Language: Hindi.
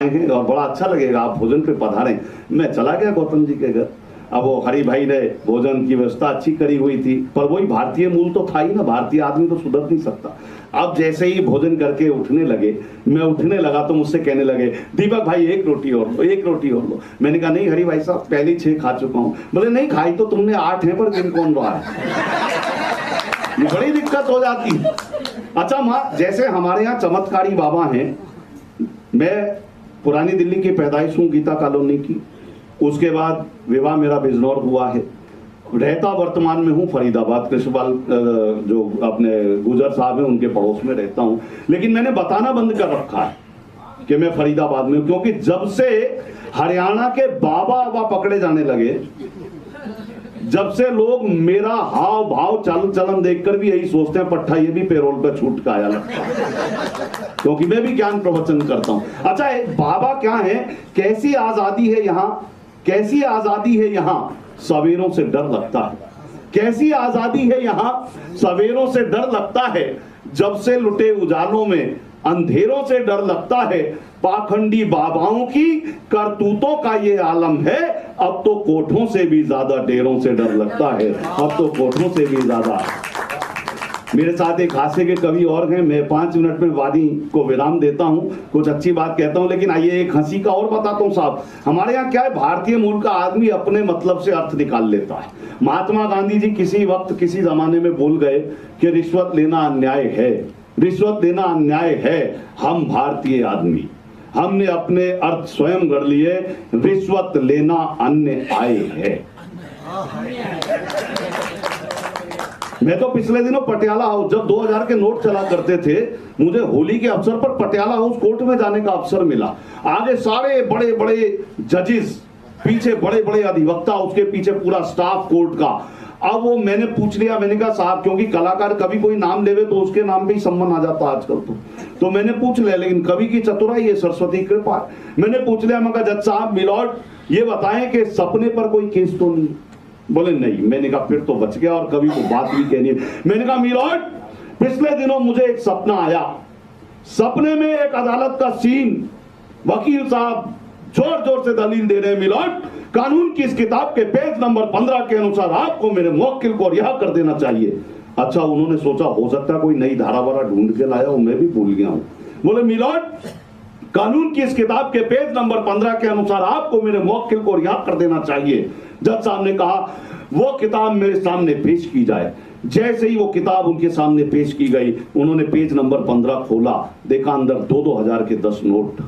हैं और बड़ा अच्छा लगेगा, आप भोजन पे पधारें। मैं चला गया गौतम जी के घर। अब वो हरि भाई ने भोजन की व्यवस्था अच्छी करी हुई थी, पर वही भारतीय मूल तो था ही ना, भारतीय आदमी तो सुधर नहीं सकता। अब जैसे ही भोजन करके उठने लगे, मैं उठने लगा तो मुझसे कहने लगे, दीपक भाई एक रोटी और लो, एक रोटी और लो। मैंने कहा नहीं हरि भाई साहब, पहले 6 खा चुका हूँ। बोले नहीं, खाई तो तुमने 8 है, पर गिन कौन रहा है? ये बड़ी दिक्कत हो जाती है। अच्छा माँ, जैसे हमारे यहाँ चमत्कारी बाबा हैं, मैं पुरानी दिल्ली की पैदाइश हूँ, गीता कॉलोनी की। उसके बाद विवाह मेरा बिजनौर हुआ है। रहता वर्तमान में हूँ फरीदाबाद, कृष्णपाल जो अपने गुजर साहब हैं उनके पड़ोस में रहता हूँ। लेकिन मैंने बताना बंद कर रखा है कि मैं फरीदाबाद में हूँ, क्योंकि जब से हरियाणा के बाबा पकड़े जाने लगे, जब से लोग मेरा हाव भाव चाल चलन देखकर भी यही सोचते हैं, पट्टा ये भी पेरोल पे छूट का आया लगता है, क्योंकि मैं भी ज्ञान प्रवचन करता हूं। अच्छा, बाबा क्या है, कैसी आजादी है यहाँ, कैसी आजादी है यहाँ, सवेरों से डर लगता है। कैसी आजादी है यहाँ, सवेरों से डर लगता है। जब से लुटे उजालों में अंधेरों से डर लगता है। पाखंडी बाबाओं की करतूतों का ये आलम है, अब तो कोठों से भी ज्यादा डेरों से डर लगता है। अब तो कोठों से भी ज्यादा। मेरे साथ एक हास्य के कवि और हैं, मैं 5 मिनट में वादी को विराम देता हूं, कुछ अच्छी बात कहता हूं, लेकिन आइए एक हंसी का और बताता हूं साहब। हमारे यहाँ क्या है, भारतीय मूल का आदमी अपने मतलब से अर्थ निकाल लेता है। महात्मा गांधी जी किसी वक्त किसी जमाने में बोल गए कि रिश्वत लेना अन्याय है, रिश्वत देना अन्याय है। हम भारतीय आदमी, हमने अपने अर्थ स्वयं गढ़ लिए, रिश्वत लेना अन्याय है। मैं तो पिछले दिनों पटियाला हाउस, जब 2000 के नोट चला करते थे, मुझे होली के अवसर पर पटियाला हाउस कोर्ट में जाने का अवसर मिला। आगे सारे बड़े बड़े जजेस, पीछे बड़े बड़े अधिवक्ता, उसके पीछे पूरा स्टाफ कोर्ट का। अब वो मैंने पूछ लिया, मैंने कहा साहब, क्योंकि कलाकार कभी कोई नाम लेवे तो उसके नाम पे ही सम्मान आ जाता आजकल तो मैंने पूछ लिया, लेकिन कवि की चतुराई है, सरस्वती कृपा है। मैंने पूछ लिया, मैं कहा जज साहब मिलॉर्ड, ये बताएं कि सपने पर कोई केस तो नहीं? बोले नहीं। मैंने कहा फिर तो बच गया, और कवि को बात भी कहनी है। मैंने कहा मिलॉर्ड, पिछले दिनों मुझे एक सपना आया। सपने में एक अदालत का सीन, वकील साहब जोर जोर से दलील दे रहे हैं, मिलॉर्ड कानून की इस किताब के पेज नंबर 15 के अनुसार आपको मेरे मुवक्किल को रिहा कर देना चाहिए। अच्छा, उन्होंने सोचा हो सकता है कोई नई धारा वारा ढूंढ के लाया हो, मैं भी भूल गया हूं। बोले मिलॉर्ड, कानून की इस किताब के पेज नंबर 15 के अनुसार आपको मेरे मुवक्किल को रिहा कर देना चाहिए। जज साहब ने कहा वो किताब मेरे सामने पेश की जाए। जैसे ही वो किताब उनके सामने पेश की गई, उन्होंने पेज नंबर 15 खोला, देखा अंदर 2-2 हजार के 10 नोट।